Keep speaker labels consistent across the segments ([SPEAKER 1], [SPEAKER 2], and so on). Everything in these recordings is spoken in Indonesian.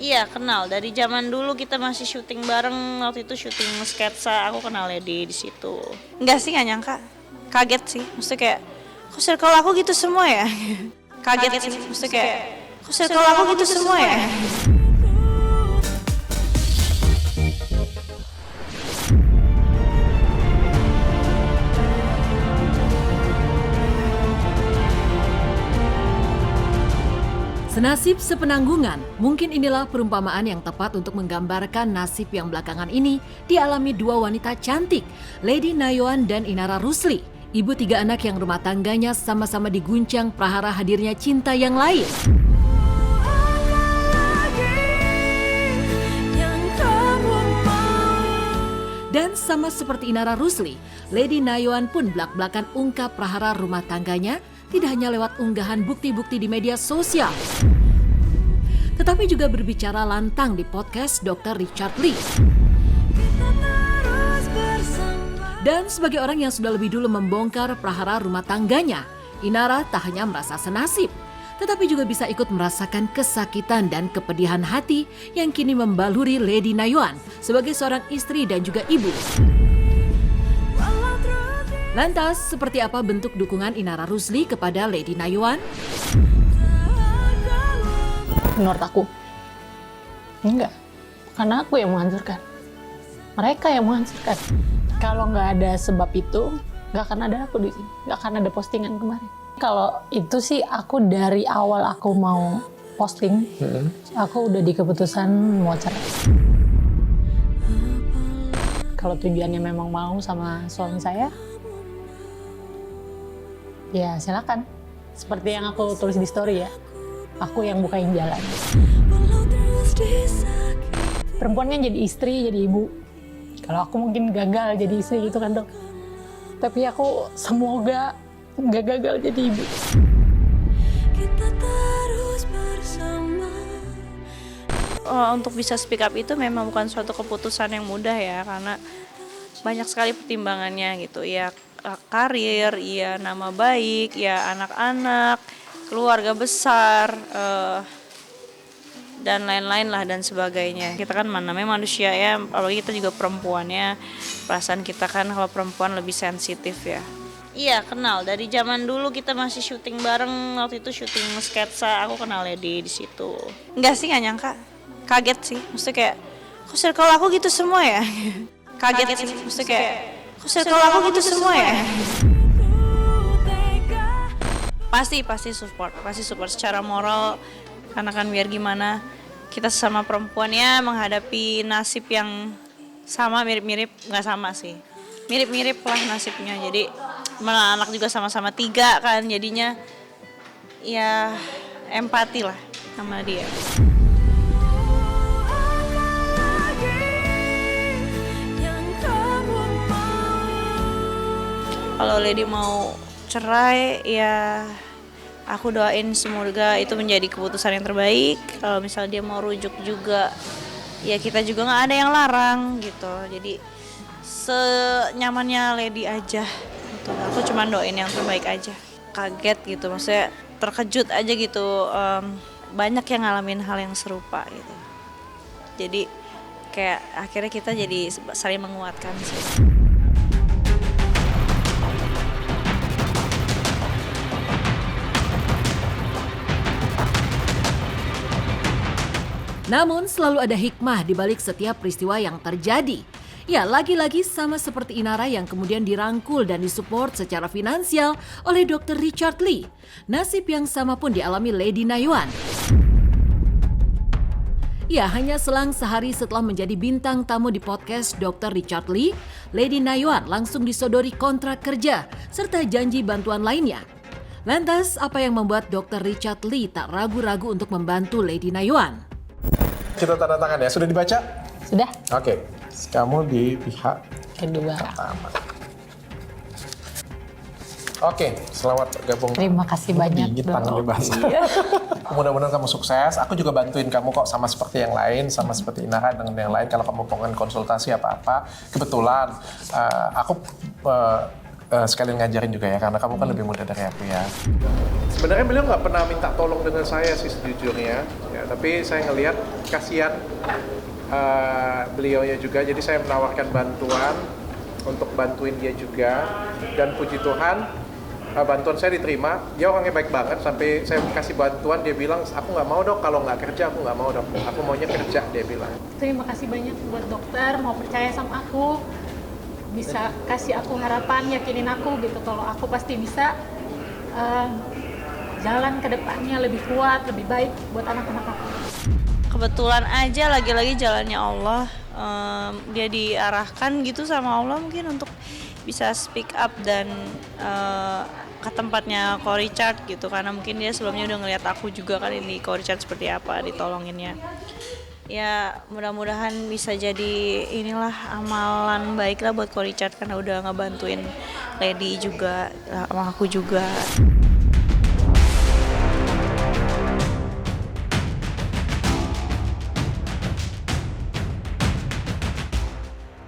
[SPEAKER 1] Iya kenal, dari zaman dulu kita masih syuting bareng, waktu itu syuting sketsa, aku kenal Lady di situ. Enggak sih, nggak nyangka, kaget sih, maksudnya kayak, kok circle aku gitu semua ya? Kaget sih, maksudnya kayak, kok circle aku gitu semua ya?
[SPEAKER 2] Senasib sepenanggungan, mungkin inilah perumpamaan yang tepat untuk menggambarkan nasib yang belakangan ini dialami dua wanita cantik, Lady Nayoan dan Inara Rusli, ibu 3 anak yang rumah tangganya sama-sama diguncang prahara hadirnya cinta yang lain. Dan sama seperti Inara Rusli, Lady Nayoan pun belak-belakan ungkap prahara rumah tangganya tidak hanya lewat unggahan bukti-bukti di media sosial, tetapi juga berbicara lantang di podcast Dr. Richard Lee. Dan sebagai orang yang sudah lebih dulu membongkar prahara rumah tangganya, Inara tak hanya merasa senasib, tetapi juga bisa ikut merasakan kesakitan dan kepedihan hati yang kini membaluri Lady Nayoan sebagai seorang istri dan juga ibu. Lantas, seperti apa bentuk dukungan Inara Rusli kepada Lady Nayoan?
[SPEAKER 3] Menurut aku, enggak. Karena aku yang menghancurkan. Mereka yang menghancurkan. Kalau nggak ada sebab itu, nggak akan ada aku di sini. Nggak akan ada postingan kemarin. Kalau itu sih aku dari awal aku mau posting, aku udah di keputusan mau cerai. Kalau tujuannya memang mau sama suami saya, ya silakan. Seperti yang aku tulis di story ya, aku yang bukain jalan. Perempuan kan jadi istri, jadi ibu. Kalau aku mungkin gagal jadi istri gitu kan dok. Tapi aku semoga nggak gagal jadi ibu.
[SPEAKER 1] Untuk bisa speak up itu memang bukan suatu keputusan yang mudah ya, karena banyak sekali pertimbangannya gitu ya. Karir, ya nama baik, ya anak-anak, keluarga besar, dan lain-lain lah dan sebagainya. Kita kan namanya manusia ya, apalagi kita juga perempuannya, perasaan kita kan kalau perempuan lebih sensitif ya. Iya kenal, dari zaman dulu kita masih syuting bareng, waktu itu syuting sketsa, aku kenal Lady di situ. Enggak sih, nggak nyangka, kaget sih, maksudnya kayak, kok circle aku gitu semua ya? Kaget sih, maksudnya kayak, kok circle aku gitu semua ya? Pasti support secara moral, karena kan biar gimana kita sesama perempuan ya menghadapi nasib yang sama, mirip-mirip, nggak sama sih, mirip-mirip lah nasibnya. Jadi malah anak juga sama-sama 3 kan, jadinya ya empati lah sama dia. Kalau Lady mau cerai ya aku doain semoga itu menjadi keputusan yang terbaik. Kalau misalnya dia mau rujuk juga ya kita juga nggak ada yang larang gitu. Jadi senyamannya Lady aja gitu. Aku cuma doain yang terbaik aja. Kaget gitu, maksudnya terkejut aja gitu. Banyak yang ngalamin hal yang serupa gitu. Jadi kayak akhirnya kita jadi saling menguatkan sih.
[SPEAKER 2] Namun selalu ada hikmah di balik setiap peristiwa yang terjadi. Ya, lagi-lagi sama seperti Inara yang kemudian dirangkul dan disupport secara finansial oleh Dr. Richard Lee. Nasib yang sama pun dialami Lady Nayoan. Ya, hanya selang sehari setelah menjadi bintang tamu di podcast Dr. Richard Lee, Lady Nayoan langsung disodori kontrak kerja serta janji bantuan lainnya. Lantas, apa yang membuat Dr. Richard Lee tak ragu-ragu untuk membantu Lady Nayoan?
[SPEAKER 4] Kita tanda tangan ya, sudah dibaca?
[SPEAKER 3] Sudah.
[SPEAKER 4] Oke, kamu di pihak
[SPEAKER 3] Kedua.
[SPEAKER 4] pertama. Oke, selamat bergabung.
[SPEAKER 3] Terima kasih banyak.
[SPEAKER 4] Dingin tangannya basah. Mudah-mudahan kamu sukses. Aku juga bantuin kamu kok, sama seperti yang lain, sama seperti Inara dengan yang lain. Kalau kamu pengen konsultasi apa-apa, kebetulan aku sekalian ngajarin juga ya, karena kamu kan lebih muda dari aku ya. Sebenarnya beliau nggak pernah minta tolong dengan saya sih sejujurnya, ya, tapi saya ngelihat kasihan beliaunya juga, jadi saya menawarkan bantuan untuk bantuin dia juga, dan puji Tuhan bantuan saya diterima. Dia orangnya baik banget, sampai saya kasih bantuan dia bilang, aku nggak mau dok, kalau nggak kerja aku nggak mau dok, aku maunya kerja, dia bilang.
[SPEAKER 3] Terima kasih banyak buat dokter mau percaya sama aku, bisa kasih aku harapan, yakinin aku gitu kalau aku pasti bisa jalan ke depannya lebih kuat, lebih baik buat anak-anak aku.
[SPEAKER 1] Kebetulan aja lagi-lagi jalannya Allah, dia diarahkan gitu sama Allah mungkin untuk bisa speak up dan ke tempatnya Ko Richard gitu, karena mungkin dia sebelumnya udah ngeliat aku juga kan ini Ko Richard seperti apa ditolonginnya. Ya mudah-mudahan bisa jadi inilah amalan baik lah buat Ko Richard karena udah ngebantuin Lady juga sama aku juga.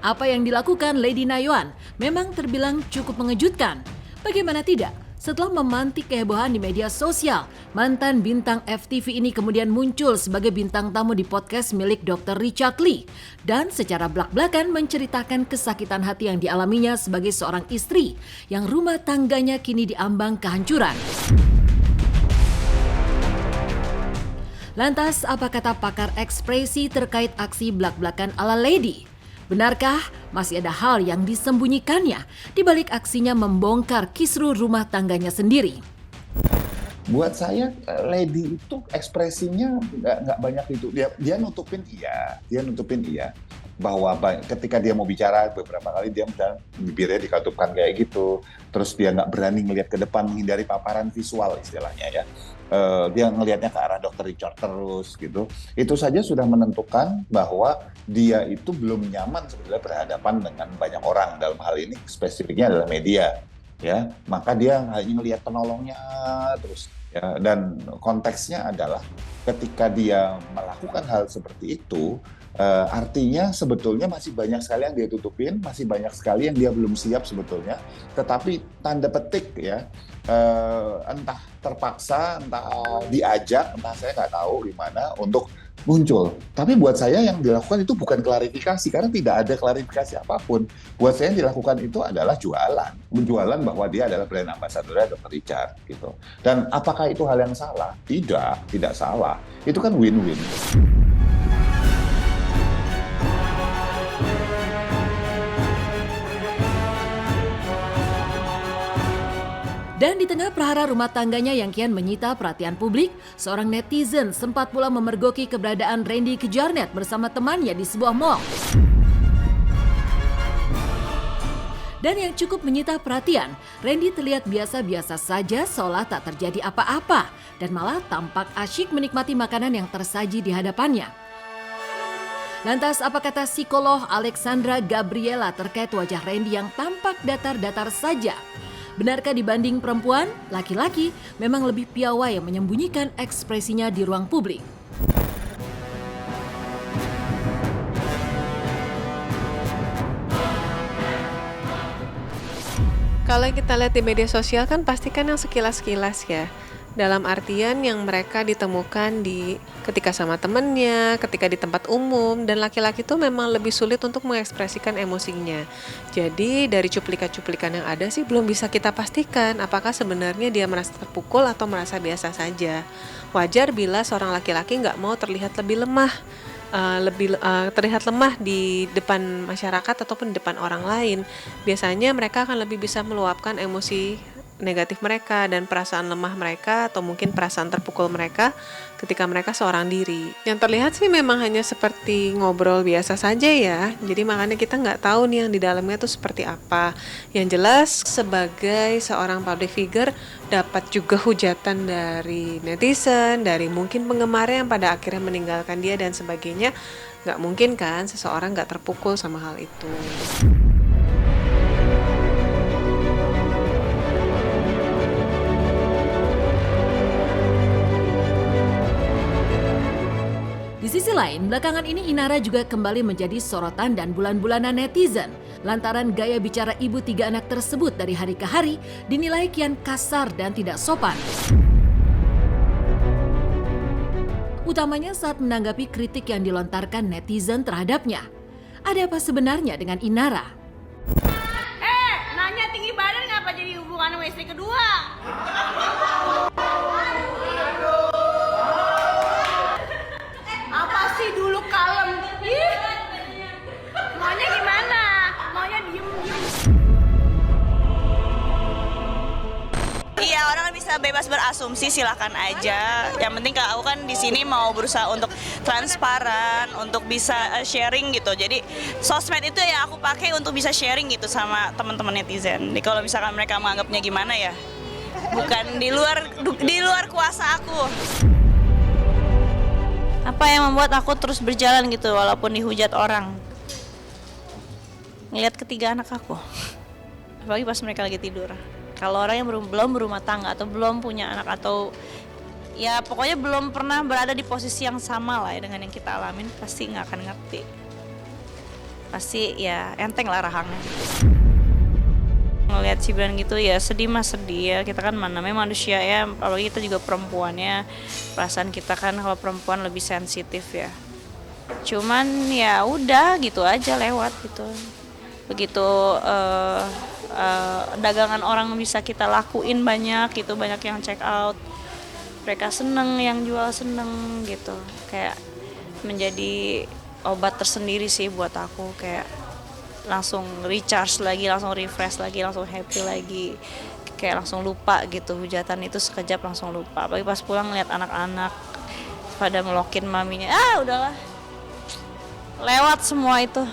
[SPEAKER 2] Apa yang dilakukan Lady Nayoan memang terbilang cukup mengejutkan. Bagaimana tidak? Setelah memantik kehebohan di media sosial, mantan bintang FTV ini kemudian muncul sebagai bintang tamu di podcast milik Dr. Richard Lee dan secara belak-belakan menceritakan kesakitan hati yang dialaminya sebagai seorang istri yang rumah tangganya kini diambang kehancuran. Lantas, apa kata pakar ekspresi terkait aksi belak-belakan ala Lady? Benarkah masih ada hal yang disembunyikannya di balik aksinya membongkar kisruh rumah tangganya sendiri?
[SPEAKER 5] Buat saya, Lady itu ekspresinya nggak banyak itu. Dia nutupin iya. Bahwa ketika dia mau bicara beberapa kali dia bibirnya dikatupkan kayak gitu. Terus dia nggak berani ngelihat ke depan, menghindari paparan visual istilahnya ya. Dia ngelihatnya ke arah Dr. Richard terus gitu. Itu saja sudah menentukan bahwa dia itu belum nyaman sebetulnya berhadapan dengan banyak orang, dalam hal ini spesifiknya adalah media ya. Maka dia hanya ngelihat penolongnya terus ya, dan konteksnya adalah ketika dia melakukan hal seperti itu artinya sebetulnya masih banyak sekali yang dia tutupin, masih banyak sekali yang dia belum siap sebetulnya, tetapi tanda petik ya, entah terpaksa, entah diajak, entah saya nggak tahu gimana untuk muncul. Tapi buat saya yang dilakukan itu bukan klarifikasi, karena tidak ada klarifikasi apapun. Buat saya yang dilakukan itu adalah jualan bahwa dia adalah brand ambassador Dr. Richard gitu. Dan apakah itu hal yang salah? Tidak salah. Itu kan win-win.
[SPEAKER 2] Dan di tengah prahara rumah tangganya yang kian menyita perhatian publik, seorang netizen sempat pula memergoki keberadaan Randy Kejarnet bersama temannya di sebuah mall. Dan yang cukup menyita perhatian, Randy terlihat biasa-biasa saja seolah tak terjadi apa-apa dan malah tampak asyik menikmati makanan yang tersaji di hadapannya. Lantas apa kata psikolog Alexandra Gabriela terkait wajah Randy yang tampak datar-datar saja? Benarkah dibanding perempuan, laki-laki memang lebih piawai menyembunyikan ekspresinya di ruang publik?
[SPEAKER 6] Kalau kita lihat di media sosial kan pasti kan yang sekilas-kilas ya. Dalam artian yang mereka ditemukan ketika sama temennya, ketika di tempat umum, dan laki-laki itu memang lebih sulit untuk mengekspresikan emosinya. Jadi dari cuplikan-cuplikan yang ada sih belum bisa kita pastikan apakah sebenarnya dia merasa terpukul atau merasa biasa saja. Wajar bila seorang laki-laki nggak mau terlihat lebih lemah, terlihat lemah di depan masyarakat ataupun di depan orang lain. Biasanya mereka akan lebih bisa meluapkan emosi negatif mereka dan perasaan lemah mereka atau mungkin perasaan terpukul mereka ketika mereka seorang diri. Yang terlihat sih memang hanya seperti ngobrol biasa saja ya. Jadi makanya kita nggak tahu nih yang di dalamnya tuh seperti apa. Yang jelas sebagai seorang public figure dapat juga hujatan dari netizen, dari mungkin penggemar yang pada akhirnya meninggalkan dia dan sebagainya. Nggak mungkin kan seseorang nggak terpukul sama hal itu.
[SPEAKER 2] Di sisi lain, belakangan ini Inara juga kembali menjadi sorotan dan bulan-bulanan netizen. lantaran gaya bicara ibu 3 anak tersebut dari hari ke hari dinilai kian kasar dan tidak sopan. Utamanya saat menanggapi kritik yang dilontarkan netizen terhadapnya. Ada apa sebenarnya dengan Inara?
[SPEAKER 1] Nanya tinggi badan ngapa jadi hubungan sama istri kedua? Apa sih dulu kalem? Ih, maunya gimana? Maunya diem. Iya, orang kan bisa bebas berasumsi, silakan aja. Yang penting kalau aku kan di sini mau berusaha untuk transparan, untuk bisa sharing gitu. Jadi sosmed itu ya aku pakai untuk bisa sharing gitu sama teman-teman netizen. Jadi kalau misalkan mereka menganggapnya gimana ya, bukan di luar kuasa aku. Apa yang membuat aku terus berjalan gitu walaupun dihujat orang? Ngeliat ketiga anak aku, apalagi pas mereka lagi tidur. Kalau orang yang belum berumah tangga atau belum punya anak atau ya pokoknya belum pernah berada di posisi yang sama lah ya dengan yang kita alamin, pasti nggak akan ngerti. Pasti ya enteng lah rahangnya. Ngelihat Cibran gitu ya sedih ya, kita kan namanya manusia ya, apalagi kita juga perempuan ya, perasaan kita kan kalau perempuan lebih sensitif ya. Cuman ya udah gitu aja lewat gitu. Begitu dagangan orang bisa kita lakuin banyak gitu, banyak yang check out, mereka seneng, yang jual seneng gitu, kayak menjadi obat tersendiri sih buat aku, kayak langsung recharge lagi, langsung refresh lagi, langsung happy lagi, kayak langsung lupa gitu, hujatan itu sekejap langsung lupa. Apalagi pas pulang ngeliat anak-anak pada melokin maminya, udahlah lewat semua itu.